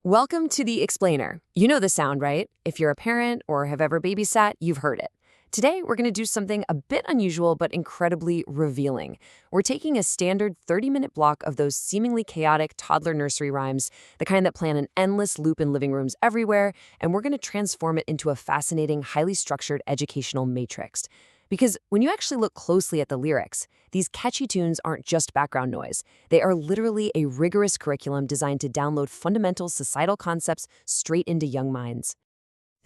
Welcome to The Explainer. You know the sound, right? If you're a parent or have ever babysat, you've heard it. Today, we're going to do something a bit unusual but incredibly revealing. We're taking a standard 30-minute block of those seemingly chaotic toddler nursery rhymes, the kind that plan an endless loop in living rooms everywhere, and we're going to transform it into a fascinating, highly structured educational matrix. Because when you actually look closely at the lyrics, these catchy tunes aren't just background noise. They are literally a rigorous curriculum designed to download fundamental societal concepts straight into young minds.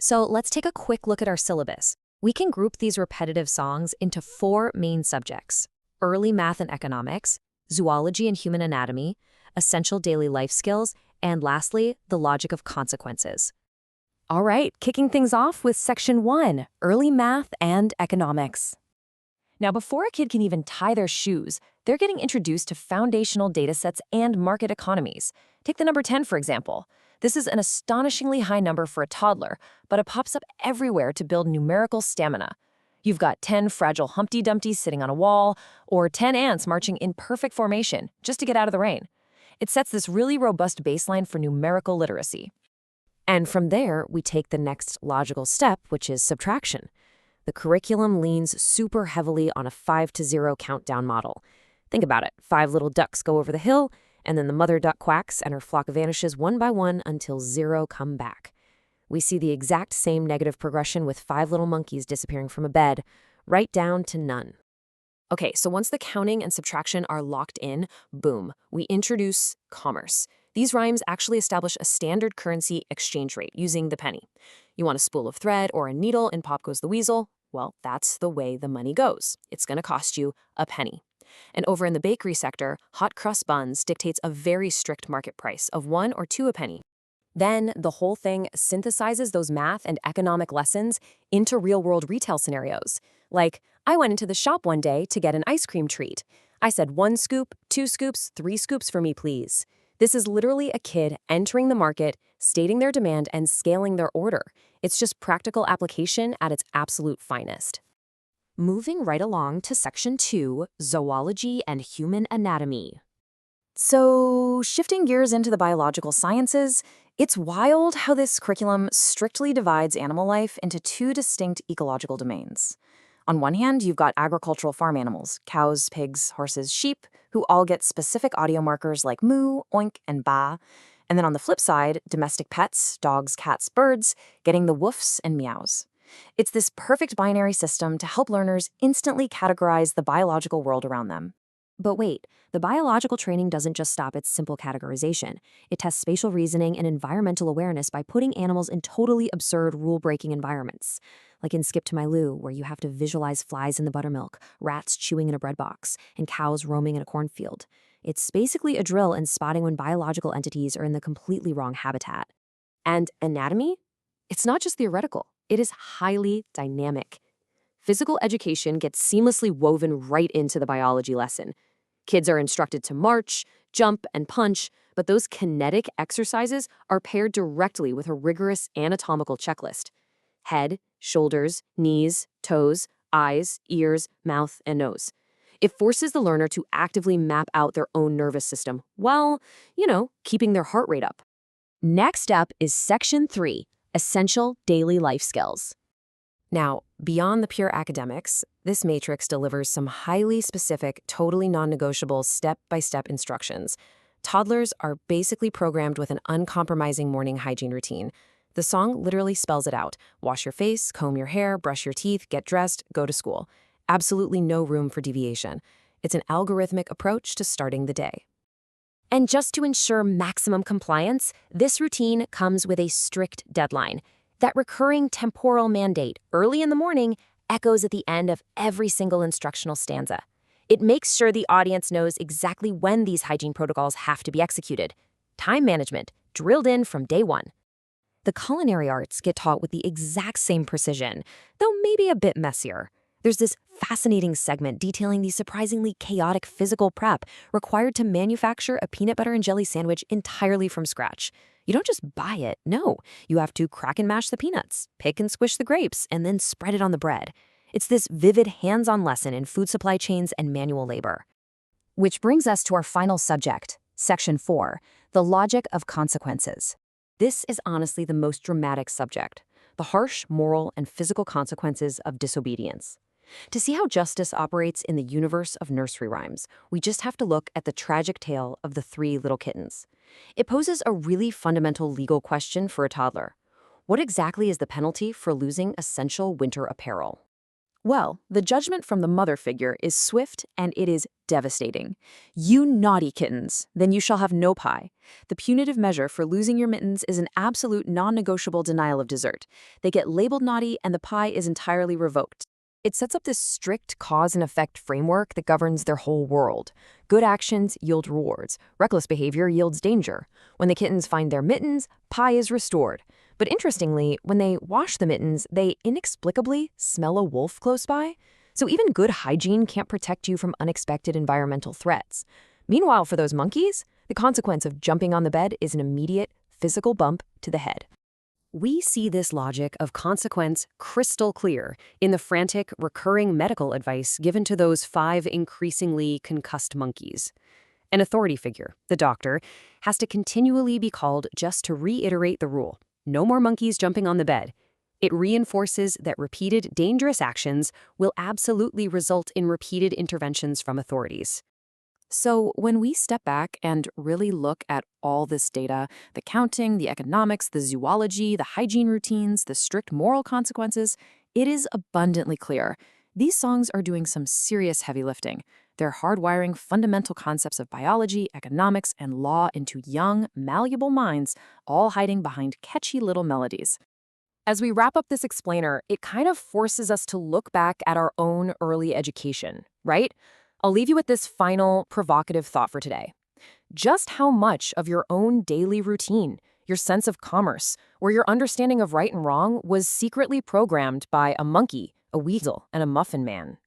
So let's take a quick look at our syllabus. We can group these repetitive songs into four main subjects: early math and economics, zoology and human anatomy, essential daily life skills, and lastly, the logic of consequences. All right, kicking things off with Section 1, Early Math and Economics. Now, before a kid can even tie their shoes, they're getting introduced to foundational datasets and market economies. Take the number 10, for example. This is an astonishingly high number for a toddler, but it pops up everywhere to build numerical stamina. You've got 10 fragile Humpty Dumptys sitting on a wall, or 10 ants marching in perfect formation just to get out of the rain. It sets this really robust baseline for numerical literacy. And from there, we take the next logical step, which is subtraction. The curriculum leans super heavily on a 5 to 0 countdown model. Think about it. 5 little ducks go over the hill, and then the mother duck quacks and her flock vanishes one by one until 0 come back. We see the exact same negative progression with 5 little monkeys disappearing from a bed, right down to none. Okay, so once the counting and subtraction are locked in, boom, we introduce commerce. These rhymes actually establish a standard currency exchange rate using the penny. You want a spool of thread or a needle in Pop Goes the Weasel? Well, that's the way the money goes. It's going to cost you a penny. And over in the bakery sector, hot crust buns dictates a very strict market price of 1 or 2 a penny. Then the whole thing synthesizes those math and economic lessons into real-world retail scenarios. Like, I went into the shop one day to get an ice cream treat. I said 1 scoop, 2 scoops, 3 scoops for me, please. This is literally a kid entering the market, stating their demand, and scaling their order. It's just practical application at its absolute finest. Moving right along to Section 2, Zoology and Human Anatomy. So, shifting gears into the biological sciences, it's wild how this curriculum strictly divides animal life into 2 distinct ecological domains. On one hand, you've got agricultural farm animals, cows, pigs, horses, sheep, who all get specific audio markers like moo, oink, and ba. And then on the flip side, domestic pets, dogs, cats, birds, getting the woofs and meows. It's this perfect binary system to help learners instantly categorize the biological world around them. But wait, the biological training doesn't just stop at simple categorization. It tests spatial reasoning and environmental awareness by putting animals in totally absurd rule-breaking environments. Like in Skip to My Lou, where you have to visualize flies in the buttermilk, rats chewing in a bread box, and cows roaming in a cornfield. It's basically a drill in spotting when biological entities are in the completely wrong habitat. And anatomy? It's not just theoretical. It is highly dynamic. Physical education gets seamlessly woven right into the biology lesson. Kids are instructed to march, jump, and punch, but those kinetic exercises are paired directly with a rigorous anatomical checklist: head, shoulders, knees, toes, eyes, ears, mouth, and nose. It forces the learner to actively map out their own nervous system while, keeping their heart rate up. Next up is Section 3, Essential Daily Life Skills. Now, beyond the pure academics, this matrix delivers some highly specific, totally non-negotiable step-by-step instructions. Toddlers are basically programmed with an uncompromising morning hygiene routine. The song literally spells it out: wash your face, comb your hair, brush your teeth, get dressed, go to school. Absolutely no room for deviation. It's an algorithmic approach to starting the day. And just to ensure maximum compliance, this routine comes with a strict deadline. That recurring temporal mandate early in the morning echoes at the end of every single instructional stanza. It makes sure the audience knows exactly when these hygiene protocols have to be executed. Time management, drilled in from day one. The culinary arts get taught with the exact same precision, though maybe a bit messier. There's this fascinating segment detailing the surprisingly chaotic physical prep required to manufacture a peanut butter and jelly sandwich entirely from scratch. You don't just buy it, no. You have to crack and mash the peanuts, pick and squish the grapes, and then spread it on the bread. It's this vivid hands-on lesson in food supply chains and manual labor. Which brings us to our final subject, Section 4, the logic of consequences. This is honestly the most dramatic subject: the harsh moral and physical consequences of disobedience. To see how justice operates in the universe of nursery rhymes, we just have to look at the tragic tale of the three little kittens. It poses a really fundamental legal question for a toddler. What exactly is the penalty for losing essential winter apparel? Well, the judgment from the mother figure is swift and it is devastating. You naughty kittens, then you shall have no pie. The punitive measure for losing your mittens is an absolute non-negotiable denial of dessert. They get labeled naughty and the pie is entirely revoked. It sets up this strict cause and effect framework that governs their whole world. Good actions yield rewards. Reckless behavior yields danger. When the kittens find their mittens, pie is restored. But interestingly, when they wash the mittens, they inexplicably smell a wolf close by. So even good hygiene can't protect you from unexpected environmental threats. Meanwhile, for those monkeys, the consequence of jumping on the bed is an immediate physical bump to the head. We see this logic of consequence crystal clear in the frantic, recurring medical advice given to those 5 increasingly concussed monkeys. An authority figure, the doctor, has to continually be called just to reiterate the rule: no more monkeys jumping on the bed. It reinforces that repeated dangerous actions will absolutely result in repeated interventions from authorities. So when we step back and really look at all this data, the counting, the economics, the zoology, the hygiene routines, the strict moral consequences, it is abundantly clear. These songs are doing some serious heavy lifting. They're hardwiring fundamental concepts of biology, economics, and law into young, malleable minds, all hiding behind catchy little melodies. As we wrap up this explainer, it kind of forces us to look back at our own early education, right? I'll leave you with this final provocative thought for today. Just how much of your own daily routine, your sense of commerce, or your understanding of right and wrong was secretly programmed by a monkey, a weasel, and a muffin man?